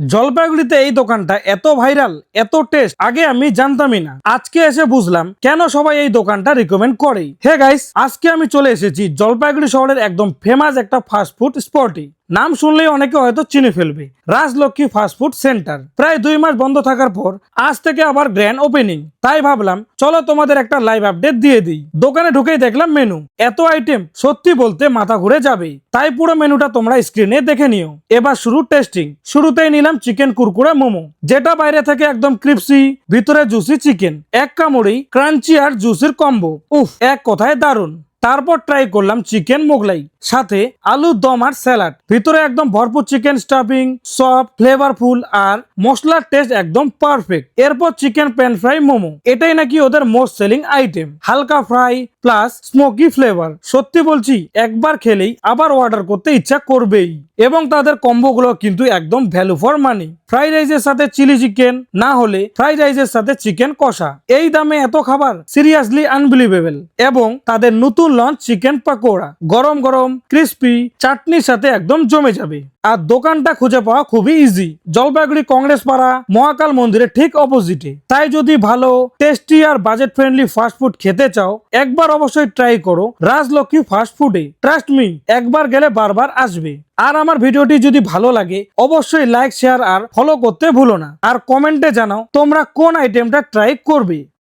জলপাইগুড়িতে এই দোকানটা এত ভাইরাল, এত টেস্ট, আগে আমি জানতামই না। আজকে এসে বুঝলাম কেন সবাই এই দোকানটা রিকমেন্ড করে। হে গাইস, আজকে আমি চলে এসেছি জলপাইগুড়ি শহরের একদম ফেমাস একটা ফাস্টফুড স্পটে। নাম শুনলেই অনেকে হয়তো চিনে ফেলবে, রাজলক্ষ্মী ফাস্টফুড সেন্টার। প্রায় 2 মাস বন্ধ থাকার পর আজ থেকে আবার গ্র্যান্ড ওপেনিং। তাই ভাবলাম চলো তোমাদের একটা লাইভ আপডেট দিয়ে দিই। দোকানে ঢুকেই দেখলাম মেনু, এত আইটেম, সত্যি বলতে মাথা ঘুরে যাবে। তাই পুরো মেনুটা তোমরা স্ক্রিনে দেখে নিও। এবার শুরু টেস্টিং। শুরুতেই নিলাম চিকেন কুরকুরে মোমো, যেটা বাইরে থেকে একদম ক্রিপসি, ভিতরে জুসি চিকেন। এক কামড়েই ক্রাঞ্চি আর জুসির কম্বো, উফ, এক কথায় দারুণ। তারপর ট্রাই করলাম চিকেন মোগলাই, সাথে আলু দম আর স্যালাড। ভিতরে একদম ভরপুর চিকেন স্টাফিং, সফট, ফ্লেভারফুল আর মশলার টেস্ট একদম পারফেক্ট। এরপর চিকেন প্যান ফ্রাই মোমো, এটাই নাকি ওদের মোস্ট সেলিং আইটেম। হালকা ফ্রাই প্লাস স্মোকি ফ্লেভার। সত্যি বলছি, একবার খেলেই আবার অর্ডার করতে ইচ্ছা করবেই। এবং তাদের কম্বো গুলো কিন্তু একদম ভ্যালু ফর মানি। ফ্রাইড রাইসের সাথে চিলি চিকেন, না হলে ফ্রাইড রাইসের সাথে চিকেন কষা। এই দামে এত খাবার সিরিয়াসলি আনবিলিভেবল। এবং তাদের নতুন লঞ্চ চিকেন পাকোড়া, গরম গরম ক্রিস্পি, চাটনির সাথে একদম জমে যাবে। আর দোকানটা খুঁজে পাওয়া খুবই ইজি, জলপাইগুড়ি কংগ্রেস পাড়া মহাকাল মন্দিরের ঠিক অপোজিটে। তাই যদি ভালো, টেস্টি আর বাজেট ফ্রেন্ডলি ফাস্টফুড খেতে চাও, একবার অবশ্যই ট্রাই করো রাজলক্ষ্মী ফাস্টফুডে। ট্রাস্ট মি, একবার গেলে বারবার আসবে। আর আমার ভিডিওটি যদি ভালো লাগে অবশ্যই লাইক, শেয়ার আর ফলো করতে ভুলো না। আর কমেন্টে জানাও তোমরা কোন আইটেমটা ট্রাই করবে।